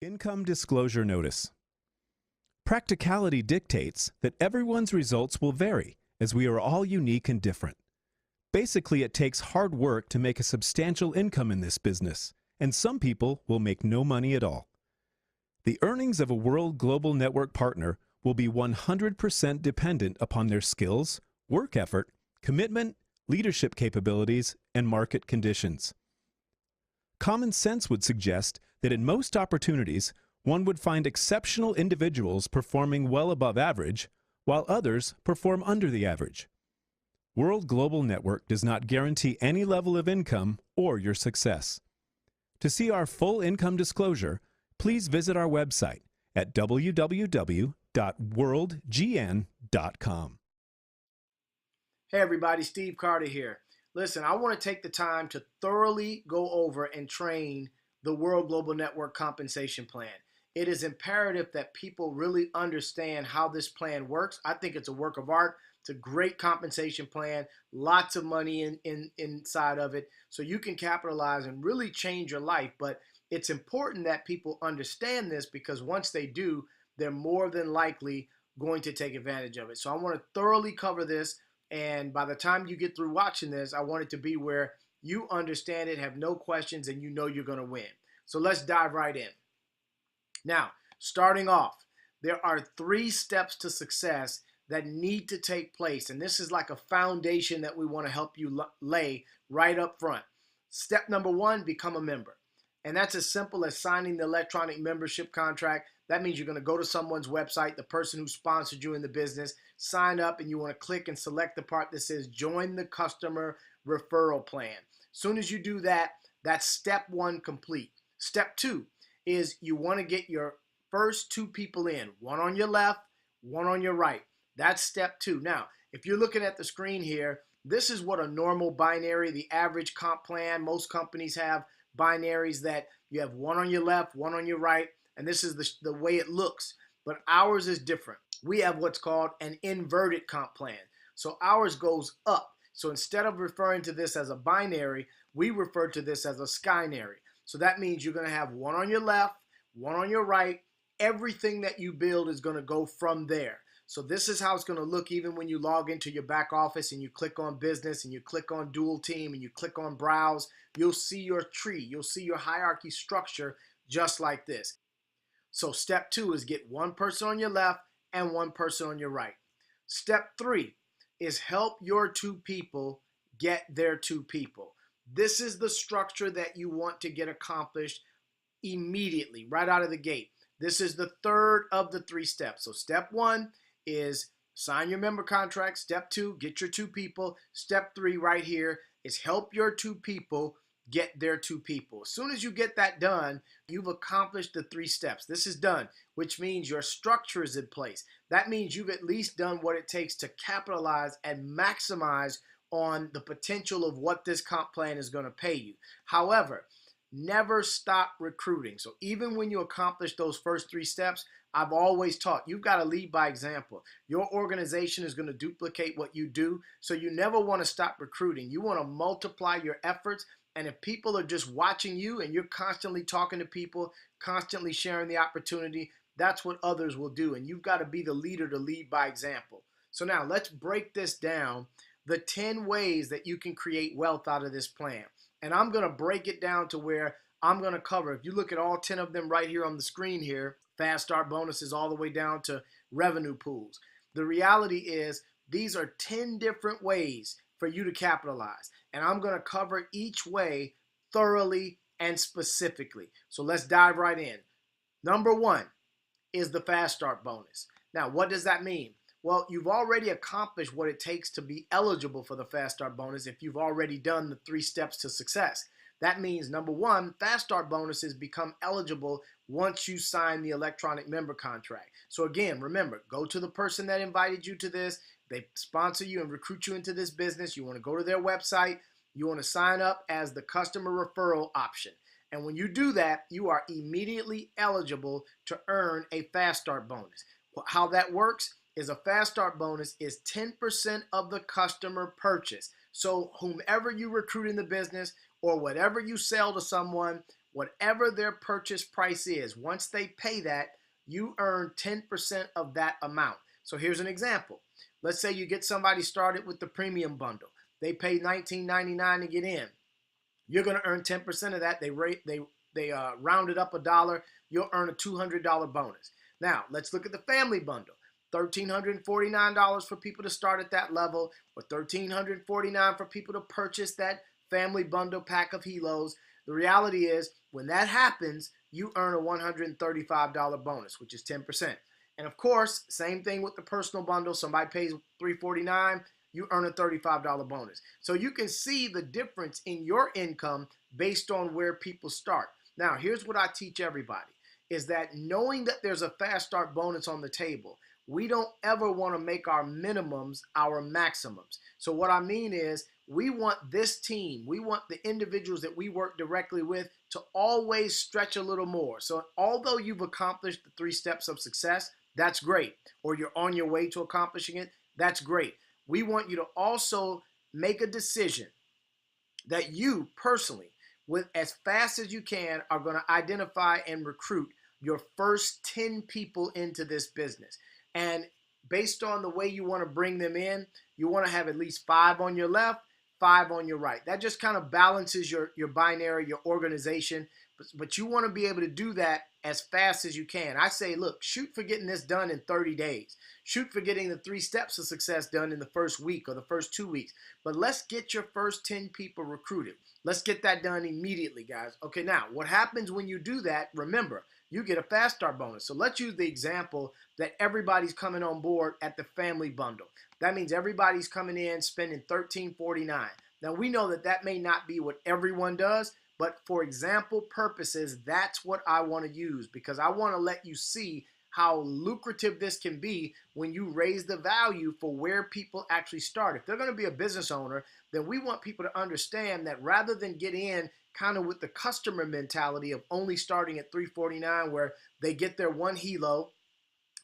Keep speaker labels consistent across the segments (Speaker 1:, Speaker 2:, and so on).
Speaker 1: Income Disclosure Notice. Practicality dictates that everyone's results will vary, as we are all unique and different. Basically, it takes hard work to make a substantial income in this business, and some people will make no money at all. The earnings of a World Global Network partner will be 100% dependent upon their skills, work effort, commitment, leadership capabilities, and market conditions. Common sense would suggest that in most opportunities, one would find exceptional individuals performing well above average, while others perform under the average. World Global Network does not guarantee any level of income or your success. To see our full income disclosure, please visit our website at www.worldgn.com.
Speaker 2: Hey everybody, Steve Carter here. Listen, I want to take the time to thoroughly go over and train the World Global Network compensation plan. It is imperative that people really understand how this plan works. I think it's a work of art. It's a great compensation plan, lots of money inside of it, so you can capitalize and really change your life. But it's important that people understand this, because once they do, they're more than likely going to take advantage of it. So I want to thoroughly cover this. And by the time you get through watching this, I want it to be where you understand it, have no questions, and you know you're going to win. So let's dive right in. Now, starting off, there are 3 steps to success that need to take place. And this is like a foundation that we want to help you lay right up front. Step number 1, become a member. And that's as simple as signing the electronic membership contract. That means you're going to go to someone's website, the person who sponsored you in the business, sign up, and you want to click and select the part that says join the customer referral plan. As soon as you do that, that's step 1 complete. Step 2 is you want to get your first 2 people in, one on your left, one on your right. That's step 2. Now, if you're looking at the screen here, this is what a normal binary, the average comp plan, most companies have binaries that you have one on your left, one on your right, and this is the way it looks. But ours is different. We have what's called an inverted comp plan. So ours goes up. So instead of referring to this as a binary, we refer to this as a skynary. So that means you're going to have one on your left, one on your right. Everything that you build is going to go from there. So this is how it's going to look even when you log into your back office and you click on business and you click on dual team and you click on browse. You'll see your tree. You'll see your hierarchy structure just like this. So step 2 is get one person on your left and one person on your right. Step 3 is help your 2 people get their 2 people. This is the structure that you want to get accomplished immediately, right out of the gate. This is the 3rd of the 3 steps. So step 1 is sign your member contract. Step 2, get your 2 people. Step 3 right here is help your 2 people get their 2 people. As soon as you get that done, you've accomplished the 3 steps. This is done, which means your structure is in place. That means you've at least done what it takes to capitalize and maximize on the potential of what this comp plan is going to pay you. However, never stop recruiting. So even when you accomplish those first 3 steps, I've always taught you've got to lead by example. Your organization is going to duplicate what you do, so you never want to stop recruiting. You want to multiply your efforts, and if people are just watching you and you're constantly talking to people, constantly sharing the opportunity, that's what others will do, and you've got to be the leader to lead by example. So now let's break this down, the 10 ways that you can create wealth out of this plan. And I'm going to break it down to where I'm going to cover, if you look at all 10 of them right here on the screen here, fast start bonuses all the way down to revenue pools. The reality is these are 10 different ways for you to capitalize. And I'm going to cover each way thoroughly and specifically. So let's dive right in. Number 1 is the fast start bonus. Now, what does that mean? Well, you've already accomplished what it takes to be eligible for the fast start bonus if you've already done the 3 steps to success. That means, number 1, fast start bonuses become eligible once you sign the electronic member contract. So again, remember, go to the person that invited you to this. They sponsor you and recruit you into this business. You want to go to their website. You want to sign up as the customer referral option. And when you do that, you are immediately eligible to earn a fast start bonus. How that works is a fast start bonus is 10% of the customer purchase. So whomever you recruit in the business or whatever you sell to someone, Whatever their purchase price is, once they pay that, you earn 10% of that amount. So here's an example. Let's say you get somebody started with the premium bundle. They pay $19.99 to get in. You're going to earn 10% of that. They round it up a dollar. You'll earn a $200 bonus. Now, let's look at the family bundle. $1,349 for people to start at that level, or $1,349 for people to purchase that family bundle pack of helos. The reality is, when that happens, you earn a $135 bonus, which is 10%. And of course, same thing with the personal bundle. Somebody pays $349, you earn a $35 bonus. So you can see the difference in your income based on where people start. Now, here's what I teach everybody, is that knowing that there's a fast start bonus on the table, we don't ever want to make our minimums our maximums. So what I mean is, we want this team, we want the individuals that we work directly with to always stretch a little more. So although you've accomplished the 3 steps of success, that's great, or you're on your way to accomplishing it, that's great. We want you to also make a decision that you personally, with as fast as you can, are going to identify and recruit your first 10 people into this business. And based on the way you want to bring them in, you want to have at least 5 on your left, 5 on your right. That just kind of balances your binary, your organization. But you want to be able to do that as fast as you can. I say, look, shoot for getting this done in 30 days. Shoot for getting the 3 steps of success done in the first week or the first 2 weeks. But let's get your first 10 people recruited. Let's get that done immediately, guys. Okay, now, what happens when you do that? Remember, you get a fast start bonus. So let's use the example that everybody's coming on board at the family bundle. That means everybody's coming in spending $13.49. Now, we know that that may not be what everyone does, but for example purposes, that's what I want to use, because I want to let you see how lucrative this can be when you raise the value for where people actually start. If they're going to be a business owner, then we want people to understand that rather than get in kind of with the customer mentality of only starting at $349, where they get their one helo,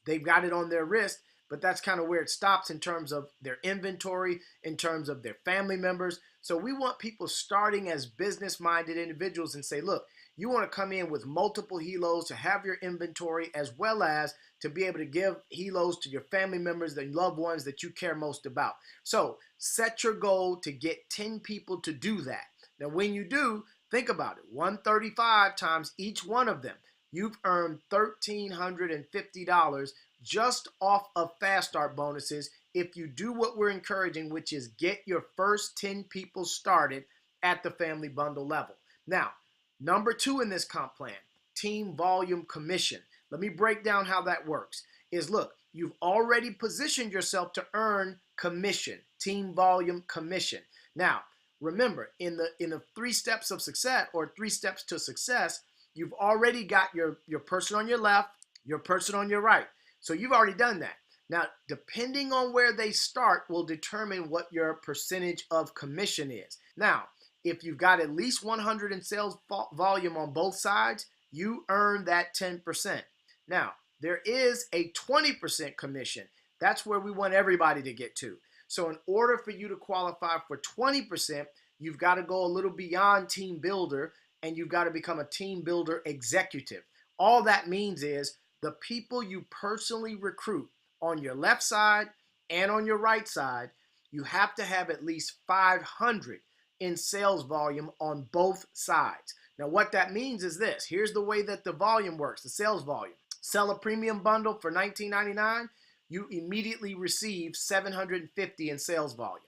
Speaker 2: they've got it on their wrist, but that's kind of where it stops in terms of their inventory, in terms of their family members. So we want people starting as business-minded individuals and say, look, you want to come in with multiple helos to have your inventory, as well as to be able to give helos to your family members, the loved ones that you care most about. So set your goal to get 10 people to do that. Now, when you do, think about it. 135 times each one of them. You've earned $1,350 just off of fast start bonuses if you do what we're encouraging, which is get your first 10 people started at the family bundle level. Now, number 2 in this comp plan, team volume commission. Let me break down how that works. Is look, you've already positioned yourself to earn commission, team volume commission. Now, remember, in the 3 steps of success, or 3 steps to success, you've already got your person on your left, your person on your right. So you've already done that. Now, depending on where they start will determine what your percentage of commission is. Now, if you've got at least 100 in sales volume on both sides, you earn that 10%. Now, there is a 20% commission. That's where we want everybody to get to. So in order for you to qualify for 20%, you've got to go a little beyond team builder, and you've got to become a team builder executive. All that means is the people you personally recruit on your left side and on your right side, you have to have at least 500 in sales volume on both sides. Now, what that means is this. Here's the way that the volume works, the sales volume. Sell a premium bundle for $19.99, you immediately receive $750 in sales volume.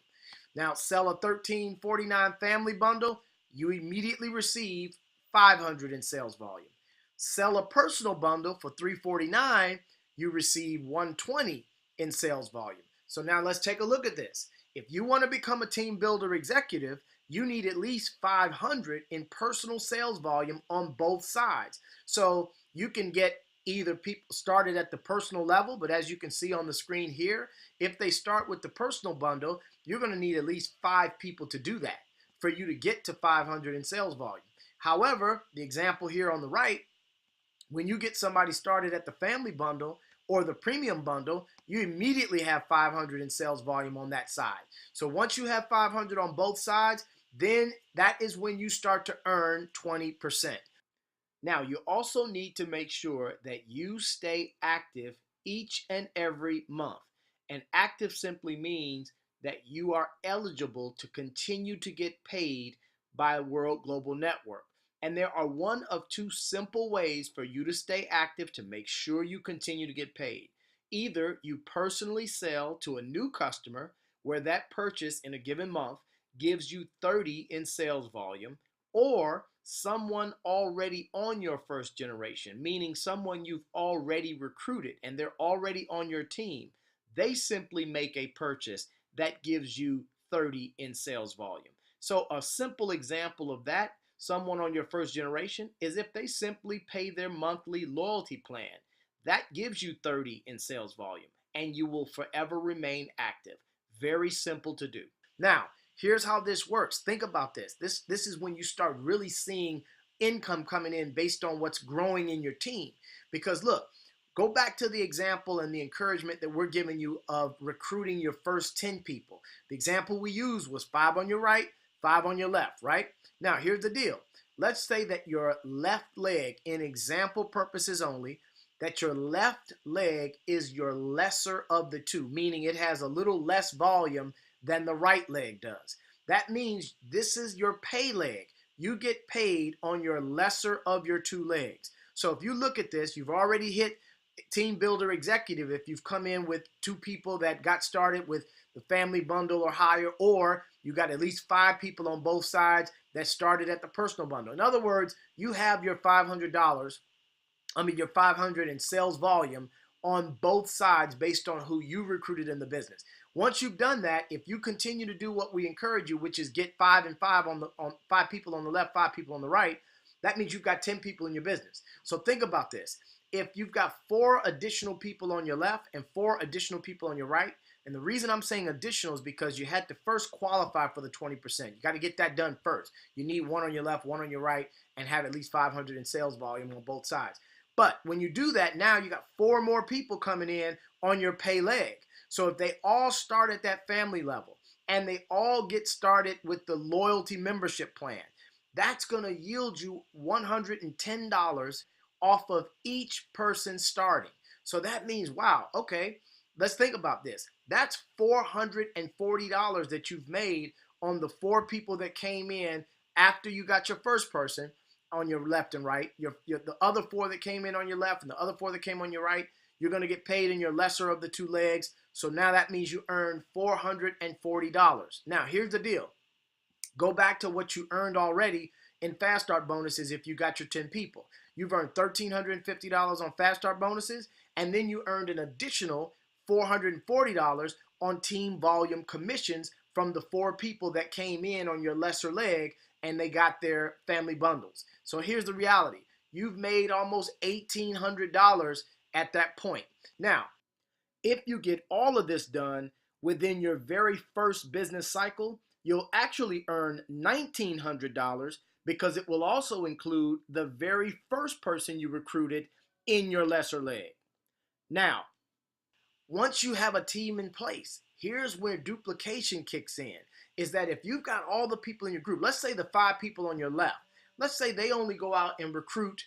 Speaker 2: Now, sell a $13.49 family bundle, you immediately receive $500 in sales volume. Sell a personal bundle for $349, you receive $120 in sales volume. So now let's take a look at this. If you want to become a team builder executive, you need at least 500 in personal sales volume on both sides. So you can get either people started at the personal level, but as you can see on the screen here, if they start with the personal bundle, you're going to need at least 5 people to do that for you to get to 500 in sales volume. However, the example here on the right, when you get somebody started at the family bundle or the premium bundle, you immediately have 500 in sales volume on that side. So once you have 500 on both sides, then that is when you start to earn 20%. Now, you also need to make sure that you stay active each and every month. And active simply means that you are eligible to continue to get paid by World Global Network. And there are one of two simple ways for you to stay active to make sure you continue to get paid. Either you personally sell to a new customer where that purchase in a given month gives you 30 in sales volume, or someone already on your first generation, meaning someone you've already recruited and they're already on your team. They simply make a purchase that gives you 30 in sales volume. So a simple example of that, someone on your first generation, is if they simply pay their monthly loyalty plan. That gives you 30 in sales volume and you will forever remain active. Very simple to do. Now, here's how this works. Think about this. This is when you start really seeing income coming in based on what's growing in your team. Because look, go back to the example and the encouragement that we're giving you of recruiting your first 10 people. The example we used was 5 on your right, 5 on your left, right? Now, here's the deal. Let's say that your left leg, in example purposes only, that your left leg is your lesser of the two, meaning it has a little less volume than the right leg does. That means this is your pay leg. You get paid on your lesser of your two legs. So if you look at this, you've already hit Team Builder Executive if you've come in with 2 people that got started with the family bundle or higher, or you got at least 5 people on both sides that started at the personal bundle. In other words, you have your $500, your 500 in sales volume on both sides based on who you recruited in the business. Once you've done that, if you continue to do what we encourage you, which is get 5 and 5 on 5 people on the left, 5 people on the right, that means you've got 10 people in your business. So think about this. If you've got 4 additional people on your left and 4 additional people on your right, and the reason I'm saying additional is because you had to first qualify for the 20%. You got to get that done first. You need 1 on your left, 1 on your right, and have at least 500 in sales volume on both sides. But when you do that, now you got 4 more people coming in on your pay leg. So if they all start at that family level and they all get started with the loyalty membership plan, that's going to yield you $110 off of each person starting. So that means, wow, okay, let's think about this. That's $440 that you've made on the 4 people that came in after you got your first person on your left and right. The other 4 that came in on your left and the other 4 that came on your right, you're going to get paid in your lesser of the 2 legs. So now that means you earned $440. Now, here's the deal. Go back to what you earned already in Fast Start bonuses if you got your 10 people. You've earned $1,350 on Fast Start bonuses, and then you earned an additional $440 on team volume commissions from the 4 people that came in on your lesser leg and they got their family bundles. So here's the reality. You've made almost $1,800 at that point. Now, if you get all of this done within your very first business cycle, you'll actually earn $1,900 because it will also include the very first person you recruited in your lesser leg. Now, once you have a team in place, here's where duplication kicks in, is that if you've got all the people in your group, let's say the 5 people on your left, let's say they only go out and recruit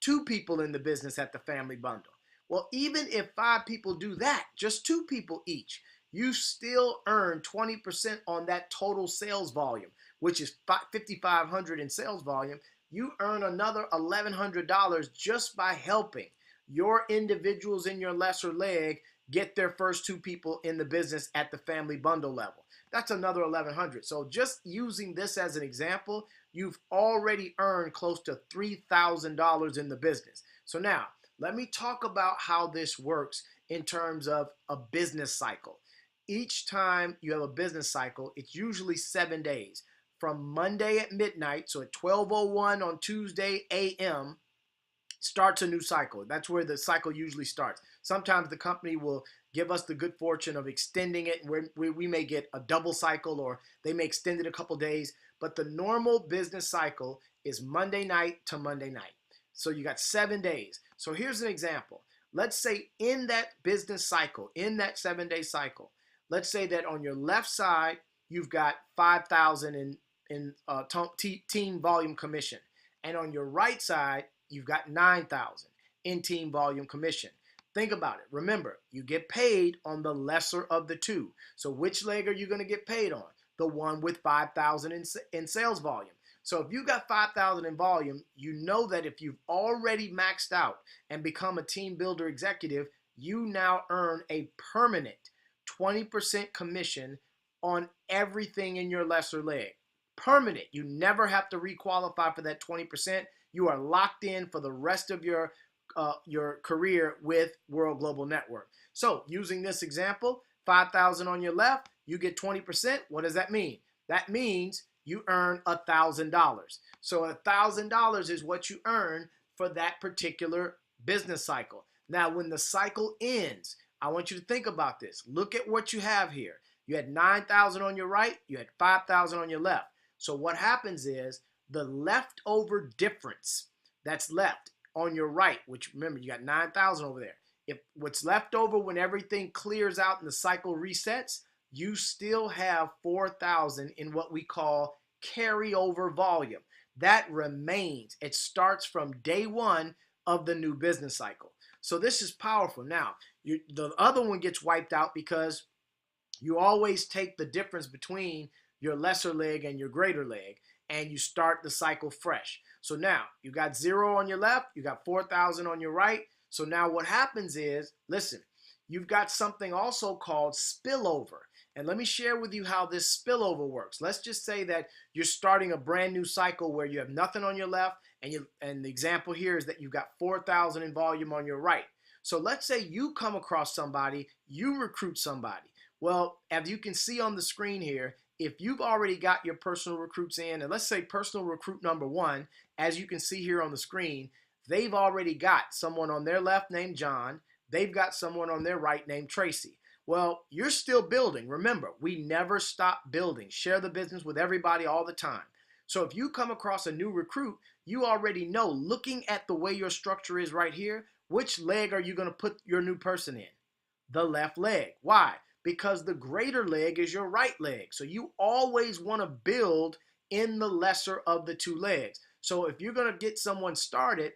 Speaker 2: 2 people in the business at the family bundle. Well, even if 5 people do that, just 2 people each, you still earn 20% on that total sales volume, which is $5,500 in sales volume. You earn another $1,100 just by helping your individuals in your lesser leg get their first 2 people in the business at the family bundle level. That's another $1,100. So just using this as an example, you've already earned close to $3,000 in the business. So now, let me talk about how this works in terms of a business cycle. Each time you have a business cycle, it's usually 7 days. From Monday at midnight, so at 12:01 on Tuesday a.m., starts a new cycle. That's where the cycle usually starts. Sometimes the company will give us the good fortune of extending it, where we may get a double cycle or they may extend it a couple days. But the normal business cycle is Monday night to Monday night. So you got 7 days. So here's an example. Let's say in that business cycle, in that 7-day cycle, let's say that on your left side, you've got 5,000 in team volume commission. And on your right side, you've got 9,000 in team volume commission. Think about it. Remember, you get paid on the lesser of the two. So which leg are you going to get paid on? The one with 5,000 in sales volume. So if you got 5,000 in volume, you know that if you've already maxed out and become a team builder executive, you now earn a permanent 20% commission on everything in your lesser leg. Permanent. You never have to requalify for that 20%. You are locked in for the rest of your career with World Global Network. So using this example, 5,000 on your left, you get 20%. What does that mean? That means you earn $1,000. So $1,000 is what you earn for that particular business cycle. Now, when the cycle ends, I want you to think about this. Look at what you have here. You had 9,000 on your right, you had 5,000 on your left. So what happens is the leftover difference that's left on your right, which remember you got 9,000 over there. If what's left over when everything clears out and the cycle resets, you still have 4,000 in what we call carryover volume. That remains. It starts from day one of the new business cycle. So this is powerful. Now, the other one gets wiped out because you always take the difference between your lesser leg and your greater leg, and you start the cycle fresh. So now you got 0 on your left, you got 4,000 on your right. So now what happens is, listen, you've got something also called spillover. And let me share with you how this spillover works. Let's just say that you're starting a brand new cycle where you have nothing on your left, and the example here is that you've got 4,000 in volume on your right. So let's say you come across somebody, you recruit somebody. Well, as you can see on the screen here, if you've already got your personal recruits in, and let's say personal recruit number 1, as you can see here on the screen, they've already got someone on their left named John. They've got someone on their right named Tracy. Well, you're still building. Remember, we never stop building. Share the business with everybody all the time. So if you come across a new recruit, you already know, looking at the way your structure is right here, which leg are you going to put your new person in? The left leg. Why? Because the greater leg is your right leg. So you always want to build in the lesser of the two legs. So if you're going to get someone started,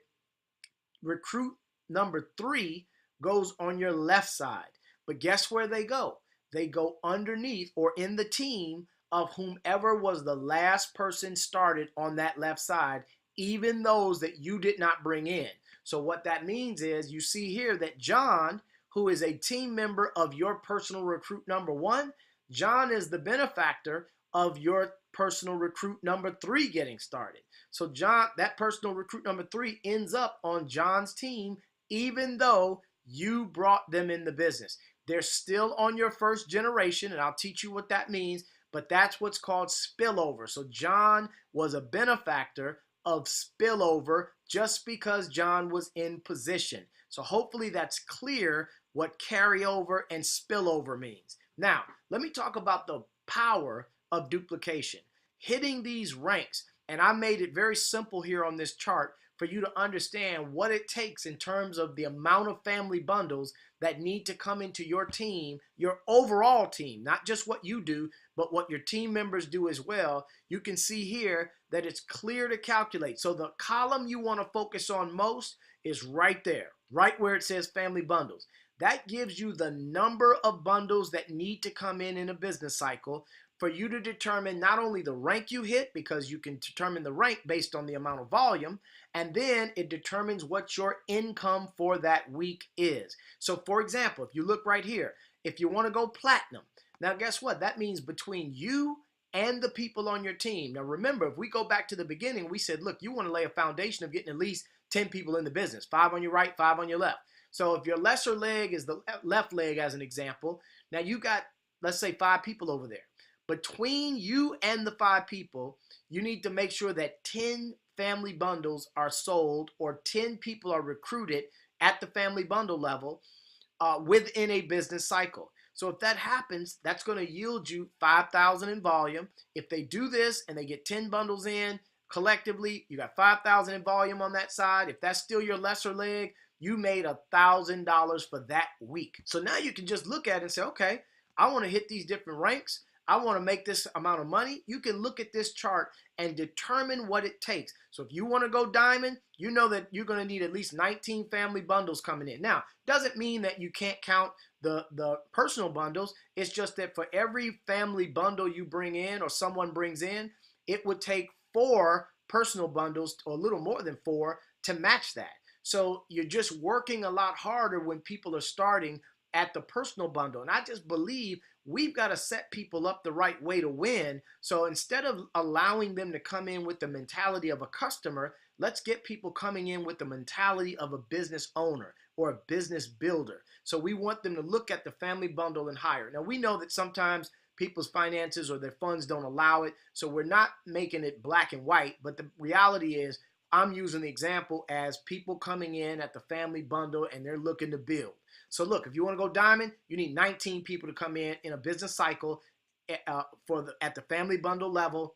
Speaker 2: recruit number 3 goes on your left side. But guess where they go? They go underneath or in the team of whomever was the last person started on that left side, even those that you did not bring in. So what that means is, you see here that John, who is a team member of your personal recruit number 1, John is the benefactor of your personal recruit number 3 getting started. So John, that personal recruit number 3 ends up on John's team, even though you brought them in the business. They're still on your first generation, and I'll teach you what that means, but that's what's called spillover. So John was a benefactor of spillover just because John was in position. So hopefully that's clear what carryover and spillover means. Now, let me talk about the power of duplication. Hitting these ranks, and I made it very simple here on this chart for you to understand what it takes in terms of the amount of family bundles that need to come into your team, your overall team, not just what you do, but what your team members do as well. You can see here that it's clear to calculate. So the column you want to focus on most is right there, right where it says family bundles. That gives you the number of bundles that need to come in a business cycle for you to determine not only the rank you hit, because you can determine the rank based on the amount of volume, and then it determines what your income for that week is. So for example, if you look right here, if you want to go platinum, now guess what? That means between you and the people on your team. Now remember, if we go back to the beginning, we said, look, you want to lay a foundation of getting at least 10 people in the business, 5 on your right, 5 on your left. So if your lesser leg is the left leg as an example, now you got, let's say 5 people over there. Between you and the 5 people, you need to make sure that 10 family bundles are sold or 10 people are recruited at the family bundle level within a business cycle. So if that happens, that's going to yield you 5,000 in volume. If they do this and they get 10 bundles in collectively, you got 5,000 in volume on that side. If that's still your lesser leg, you made $1,000 for that week. So now you can just look at it and say, okay, I want to hit these different ranks. I want to make this amount of money, you can look at this chart and determine what it takes. So if you want to go diamond, you know that you're going to need at least 19 family bundles coming in. Now, doesn't mean that you can't count the personal bundles. It's just that for every family bundle you bring in or someone brings in, it would take 4 personal bundles or a little more than 4 to match that. So you're just working a lot harder when people are starting at the personal bundle. And I just believe we've got to set people up the right way to win. So instead of allowing them to come in with the mentality of a customer, let's get people coming in with the mentality of a business owner or a business builder. So we want them to look at the family bundle and higher. Now, we know that sometimes people's finances or their funds don't allow it. So we're not making it black and white. But the reality is, I'm using the example as people coming in at the family bundle and they're looking to build. So look, if you want to go diamond, you need 19 people to come in a business cycle at the family bundle level.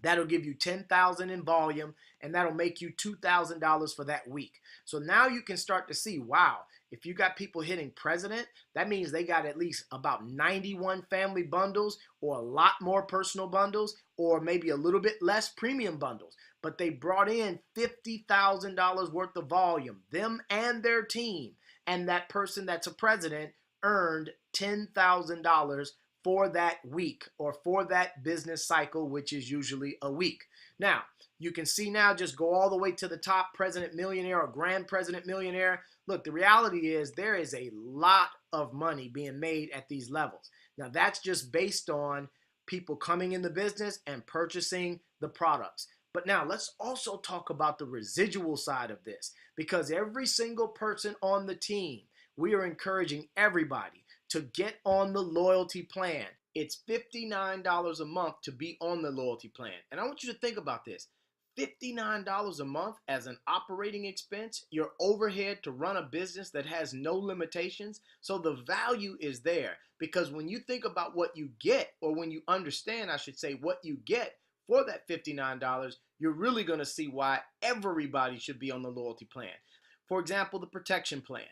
Speaker 2: That'll give you 10,000 in volume, and that'll make you $2,000 for that week. So now you can start to see, wow, if you got people hitting president, that means they got at least about 91 family bundles or a lot more personal bundles or maybe a little bit less premium bundles. But they brought in $50,000 worth of volume, them and their team. And that person that's a president earned $10,000 for that week or for that business cycle, which is usually a week. Now, you can see now, just go all the way to the top, president millionaire or grand president millionaire. Look, the reality is there is a lot of money being made at these levels. Now, that's just based on people coming in the business and purchasing the products. But now let's also talk about the residual side of this, because every single person on the team, we are encouraging everybody to get on the loyalty plan. It's $59 a month to be on the loyalty plan. And I want you to think about this. $59 a month as an operating expense, your overhead to run a business that has no limitations. So the value is there, because when you think about what you get, or when you understand, I should say, what you get for that $59, you're really going to see why everybody should be on the loyalty plan. For example, the protection plan.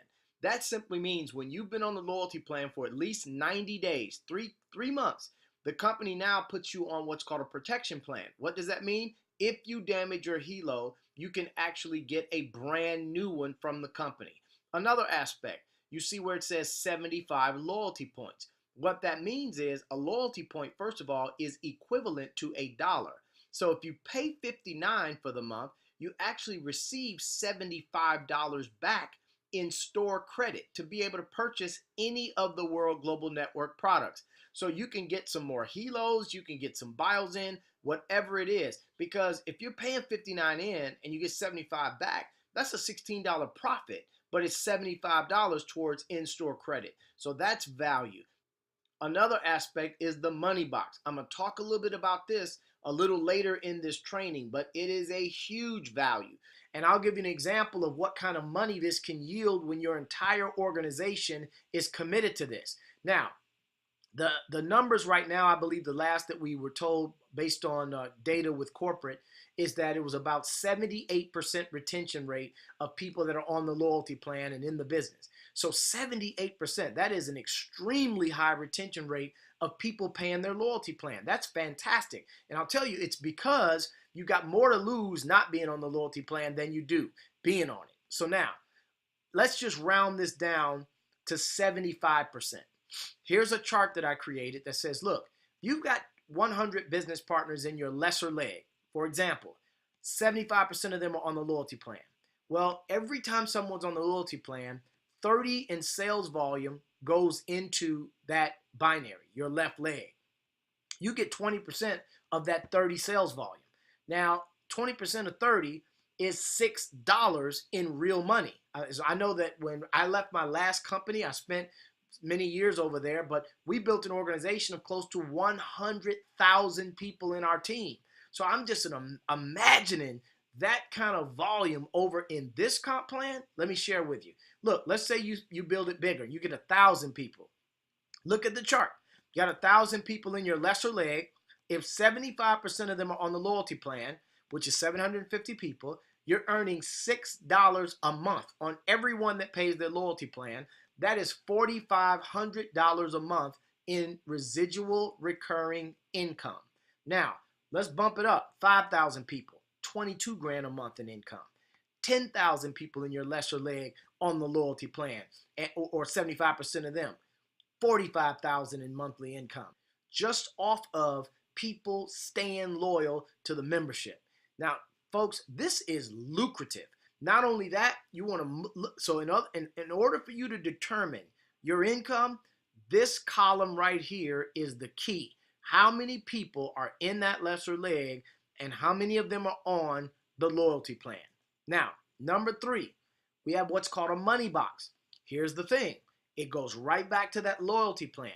Speaker 2: That simply means when you've been on the loyalty plan for at least 90 days, three months, the company now puts you on what's called a protection plan. What does that mean? If you damage your helo, you can actually get a brand new one from the company. Another aspect, you see where it says 75 loyalty points. What that means is a loyalty point, first of all, is equivalent to $1. So if you pay $59 for the month, you actually receive $75 back in store credit to be able to purchase any of the World Global Network products. So you can get some more helos, you can get some bios in, whatever it is. Because if you're paying $59 in and you get $75 back, that's a $16 profit, but it's $75 towards in-store credit. So that's value. Another aspect is the money box. I'm going to talk a little bit about this a little later in this training, but it is a huge value. And I'll give you an example of what kind of money this can yield when your entire organization is committed to this. Now, the numbers right now, I believe the last that we were told based on data with corporate is that it was about 78% retention rate of people that are on the loyalty plan and in the business. So 78%, that is an extremely high retention rate of people paying their loyalty plan. That's fantastic. And I'll tell you, it's because you got more to lose not being on the loyalty plan than you do being on it. So now, let's just round this down to 75%. Here's a chart that I created that says, look, you've got 100 business partners in your lesser leg. For example, 75% of them are on the loyalty plan. Well, every time someone's on the loyalty plan, 30 in sales volume goes into that binary, your left leg. You get 20% of that 30 sales volume. Now, 20% of 30 is $6 in real money. I know that when I left my last company, I spent many years over there, but we built an organization of close to 100,000 people in our team. So I'm just imagining that kind of volume over in this comp plan. Let me share with you. Look, let's say you build it bigger. You get 1,000 people. Look at the chart. You got 1,000 people in your lesser leg. If 75% of them are on the loyalty plan, which is 750 people, you're earning $6 a month on everyone that pays their loyalty plan. That is $4,500 a month in residual recurring income. Now, let's bump it up. 5,000 people, 22 grand a month in income. 10,000 people in your lesser leg on the loyalty plan, or 75% of them, 45,000 in monthly income, just off of people staying loyal to the membership. Now, folks, this is lucrative. Not only that, you want to, so in order for you to determine your income, this column right here is the key. How many people are in that lesser leg and how many of them are on the loyalty plan? Now, number 3, we have what's called a money box. Here's the thing. It goes right back to that loyalty plan.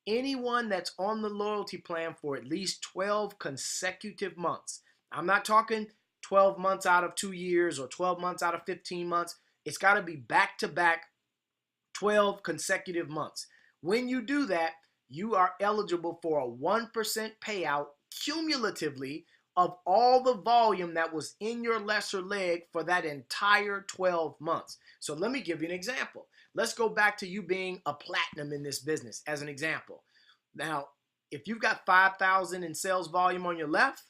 Speaker 2: Anyone that's on the loyalty plan for at least 12 consecutive months. I'm not talking 12 months out of 2 years or 12 months out of 15 months. It's got to be back-to-back 12 consecutive months. When you do that, you are eligible for a 1% payout cumulatively of all the volume that was in your lesser leg for that entire 12 months. So let me give you an example. Let's go back to you being a platinum in this business as an example. Now, if you've got 5,000 in sales volume on your left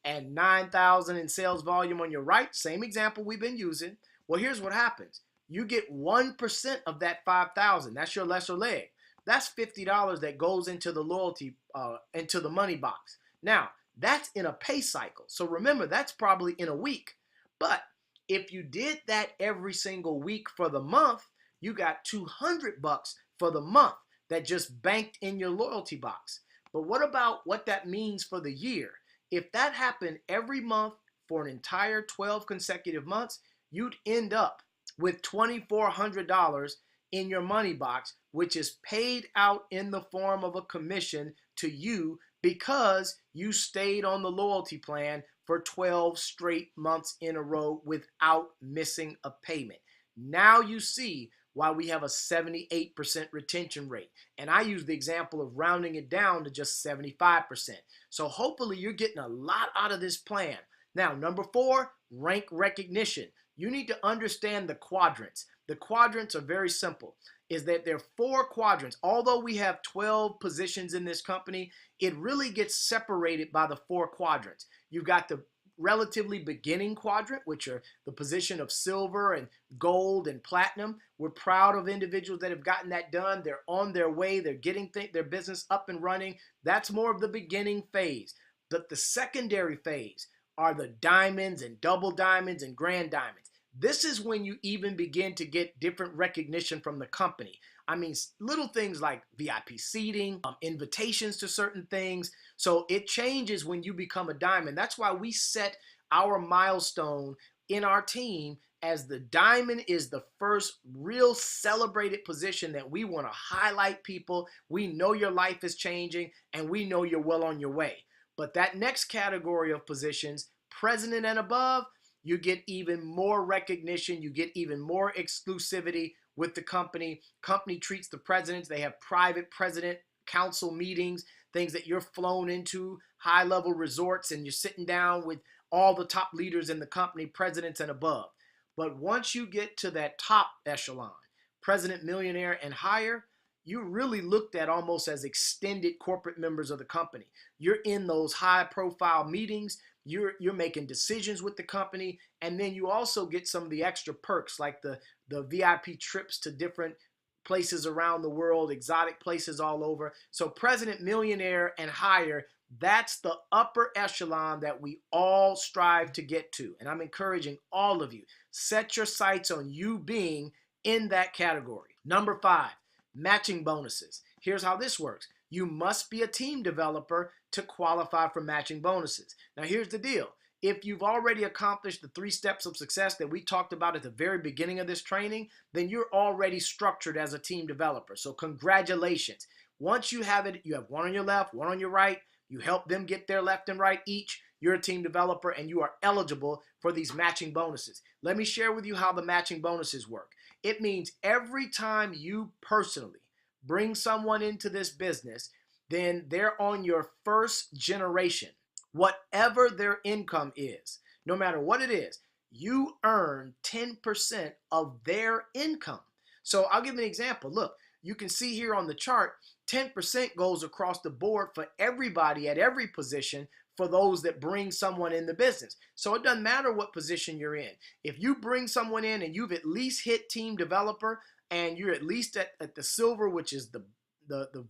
Speaker 2: and 9,000 in sales volume on your right, same example we've been using, well, here's what happens. You get 1% of that 5,000. That's your lesser leg. That's $50 that goes into the loyalty, into the money box. Now, that's in a pay cycle. So remember, that's probably in a week. But if you did that every single week for the month, you got $200 for the month that just banked in your loyalty box. But what about what that means for the year? If that happened every month for an entire 12 consecutive months, you'd end up with $2,400 in your money box, which is paid out in the form of a commission to you because you stayed on the loyalty plan for 12 straight months in a row without missing a payment. Now you see why we have a 78% retention rate. And I use the example of rounding it down to just 75%. So hopefully you're getting a lot out of this plan. Now, number 4, rank recognition. You need to understand the quadrants. The quadrants are very simple, is that there are 4 quadrants. Although we have 12 positions in this company, it really gets separated by the 4 quadrants. You've got the relatively beginning quadrant, which are the position of silver and gold and platinum. We're proud of individuals that have gotten that done. They're on their way. They're getting their business up and running. That's more of the beginning phase. But the secondary phase are the diamonds and double diamonds and grand diamonds. This is when you even begin to get different recognition from the company. I mean, little things like VIP seating, invitations to certain things. So it changes when you become a diamond. That's why we set our milestone in our team as the diamond is the first real celebrated position that we want to highlight people. We know your life is changing and we know you're well on your way. But that next category of positions, president and above, you get even more recognition. You get even more exclusivity with the company. Company treats the presidents. They have private president council meetings, things that you're flown into, high-level resorts, and you're sitting down with all the top leaders in the company, presidents and above. But once you get to that top echelon, president, millionaire, and higher, you're really looked at almost as extended corporate members of the company. You're in those high-profile meetings. You're making decisions with the company, and then you also get some of the extra perks like the VIP trips to different places around the world, exotic places all over. So president, millionaire, and higher, that's the upper echelon that we all strive to get to. And I'm encouraging all of you, set your sights on you being in that category. Number 5, matching bonuses. Here's how this works. You must be a team developer to qualify for matching bonuses. Now, here's the deal. If you've already accomplished the 3 steps of success that we talked about at the very beginning of this training, then you're already structured as a team developer. So congratulations. Once you have it, you have one on your left, one on your right. You help them get their left and right each. You're a team developer and you are eligible for these matching bonuses. Let me share with you how the matching bonuses work. It means every time you personally bring someone into this business, then they're on your first generation. Whatever their income is, no matter what it is, you earn 10% of their income. So I'll give you an example. Look, you can see here on the chart, 10% goes across the board for everybody at every position for those that bring someone in the business. So it doesn't matter what position you're in. If you bring someone in and you've at least hit team developer and you're at least at the silver, which is the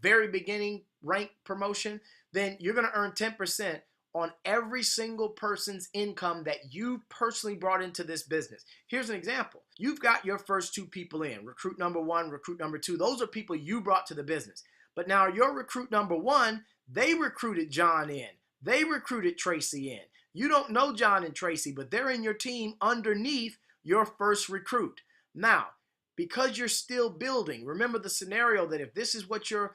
Speaker 2: very beginning rank promotion, then you're going to earn 10% on every single person's income that you personally brought into this business. Here's an example. You've got your first two people in, recruit number one, recruit number two. Those are people you brought to the business. But now your recruit number one, they recruited John in. They recruited Tracy in. You don't know John and Tracy, but they're in your team underneath your first recruit. Now, because you're still building, remember the scenario that if this is what your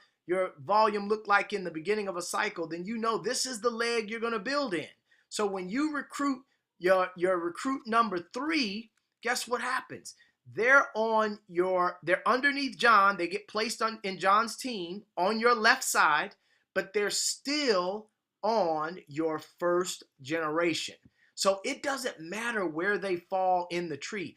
Speaker 2: volume looked like in the beginning of a cycle, then you know this is the leg you're going to build in. So when you recruit your recruit number three, guess what happens? They're underneath John. They get placed in John's team on your left side, but they're still on your first generation. So it doesn't matter where they fall in the tree.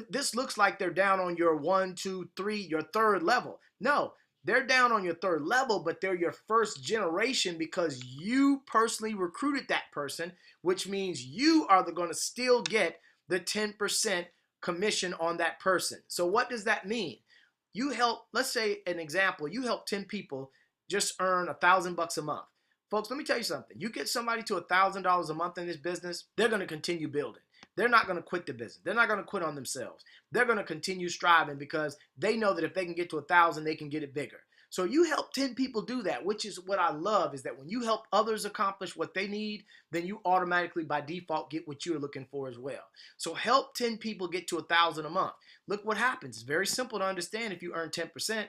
Speaker 2: This looks like they're down on your 1, 2, 3, your third level. No, they're down on your third level, but they're your first generation because you personally recruited that person, which means you are going to still get the 10% commission on that person. So what does that mean? You help, let's say an example, you help 10 people just earn $1,000 a month. Folks, let me tell you something. You get somebody to $1,000 a month in this business, they're going to continue building. They're not going to quit the business. They're not going to quit on themselves. They're going to continue striving because they know that if they can get to 1,000, they can get it bigger. So you help 10 people do that, which is what I love, is that when you help others accomplish what they need, then you automatically by default get what you're looking for as well. So help 10 people get to 1,000 a month. Look what happens. It's very simple to understand. If you earn 10%,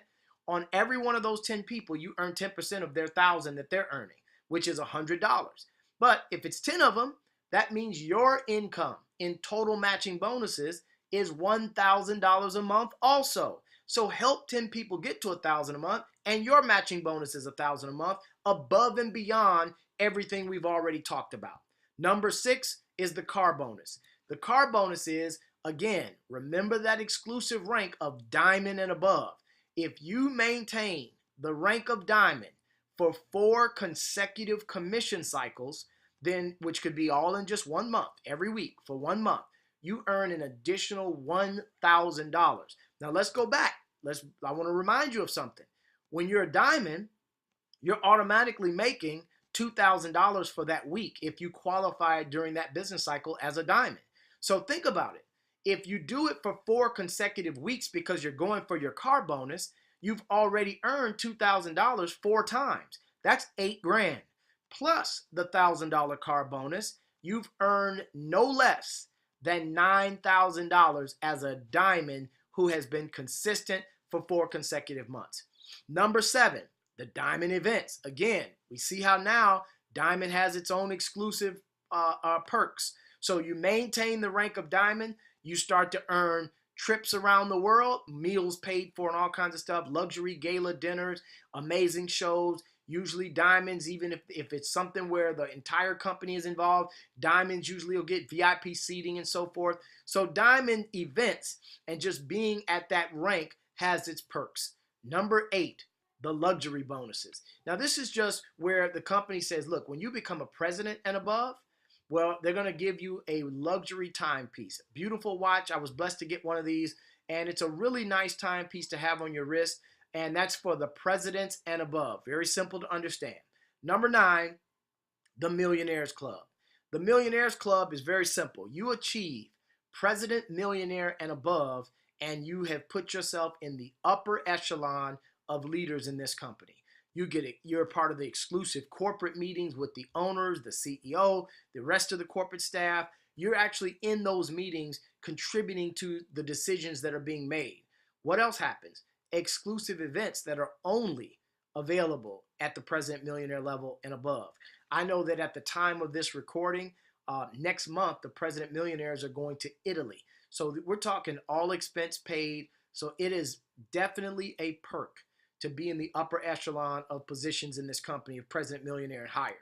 Speaker 2: on every one of those 10 people, you earn 10% of their 1,000 that they're earning, which is $100. But if it's 10 of them, that means your income in total matching bonuses is $1,000 a month also. So help 10 people get to 1,000 a month, and your matching bonus is 1,000 a month, above and beyond everything we've already talked about. Number 6 is the car bonus. The car bonus is, again, remember that exclusive rank of diamond and above. If you maintain the rank of diamond for 4 consecutive commission cycles, then which could be all in just 1 month, every week for 1 month, you earn an additional $1,000. Now let's go back. I want to remind you of something. When you're a diamond, you're automatically making $2,000 for that week if you qualify during that business cycle as a diamond. So think about it. If you do it for 4 consecutive weeks because you're going for your car bonus, you've already earned $2,000 4 times. That's $8,000. Plus the $1,000 car bonus, you've earned no less than $9,000 as a diamond who has been consistent for 4 consecutive months. Number 7, the diamond events. Again, we see how now diamond has its own exclusive perks. So you maintain the rank of diamond, you start to earn trips around the world, meals paid for and all kinds of stuff, luxury gala dinners, amazing shows. Usually diamonds, even if it's something where the entire company is involved, diamonds usually will get VIP seating and so forth. So diamond events and just being at that rank has its perks. Number 8, the luxury bonuses. Now this is just where the company says, look, when you become a president and above, well, they're going to give you a luxury timepiece. Beautiful watch. I was blessed to get one of these, and it's a really nice timepiece to have on your wrist. And that's for the presidents and above. Very simple to understand. Number 9, the Millionaires Club. The Millionaires Club is very simple. You achieve president, millionaire, and above, and you have put yourself in the upper echelon of leaders in this company. You're part of the exclusive corporate meetings with the owners, the CEO, the rest of the corporate staff. You're actually in those meetings contributing to the decisions that are being made. What else happens? Exclusive events that are only available at the president millionaire level and above. I know that at the time of this recording, next month, the president millionaires are going to Italy. So we're talking all expense paid. So it is definitely a perk to be in the upper echelon of positions in this company of president millionaire and higher.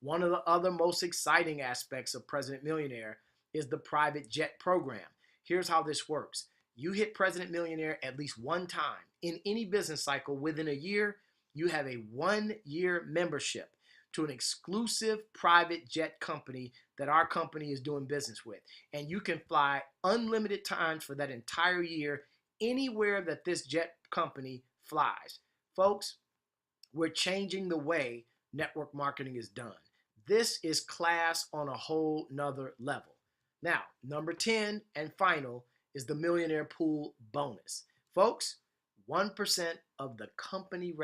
Speaker 2: One of the other most exciting aspects of president millionaire is the private jet program. Here's how this works. You hit President Millionaire at least one time in any business cycle within a year, you have a 1-year membership to an exclusive private jet company that our company is doing business with. And you can fly unlimited times for that entire year anywhere that this jet company flies. Folks, we're changing the way network marketing is done. This is class on a whole nother level. Now, number 10 and final is the Millionaire Pool bonus. Folks, 1% of the company's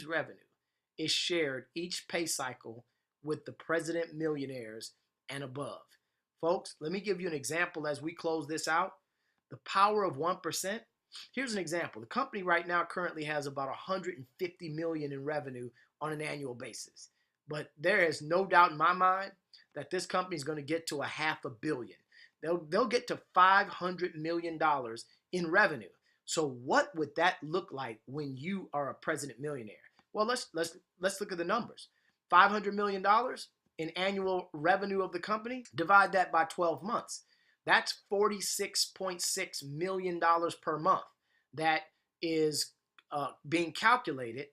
Speaker 2: revenue is shared each pay cycle with the president millionaires and above. Folks, let me give you an example as we close this out. The power of 1%. Here's an example. The company right now currently has about 150 million in revenue on an annual basis. But there is no doubt in my mind that this company is going to get to a $500 million. They'll get to $500 million in revenue. So what would that look like when you are a president millionaire? Well, let's look at the numbers. $500 million in annual revenue of the company, divide that by 12 months. That's $46.6 million per month that is being calculated.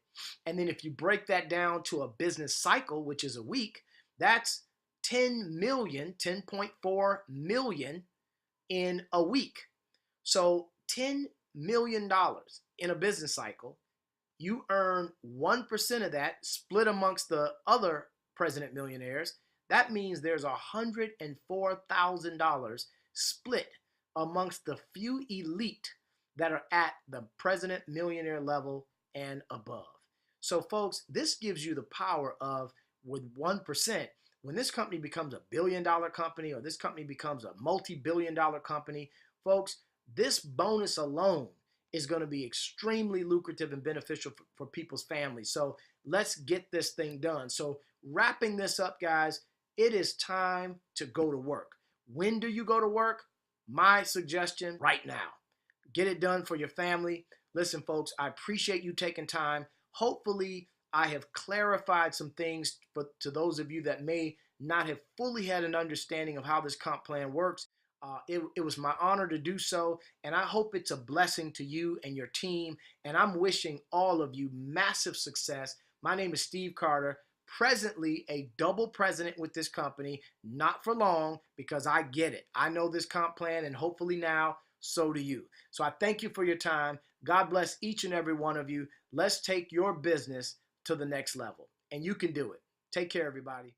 Speaker 2: And then if you break that down to a business cycle, which is a week, that's 10.4 million in a week. So $10 million in a business cycle, you earn 1% of that split amongst the other president millionaires. That means there's $104,000 split amongst the few elite that are at the president millionaire level and above. So folks, this gives you the power of, with 1%, when this company becomes a billion-dollar company or this company becomes a multi-billion-dollar company, folks, this bonus alone is going to be extremely lucrative and beneficial for people's families. So let's get this thing done. So wrapping this up, guys, it is time to go to work. When do you go to work? My suggestion, right now. Get it done for your family. Listen, folks, I appreciate you taking time. Hopefully, I have clarified some things to those of you that may not have fully had an understanding of how this comp plan works. It was my honor to do so, and I hope it's a blessing to you and your team, and I'm wishing all of you massive success. My name is Steve Carter, presently a double president with this company, not for long, because I get it. I know this comp plan, and hopefully now, so do you. So I thank you for your time. God bless each and every one of you. Let's take your business to the next level, and you can do it. Take care, everybody.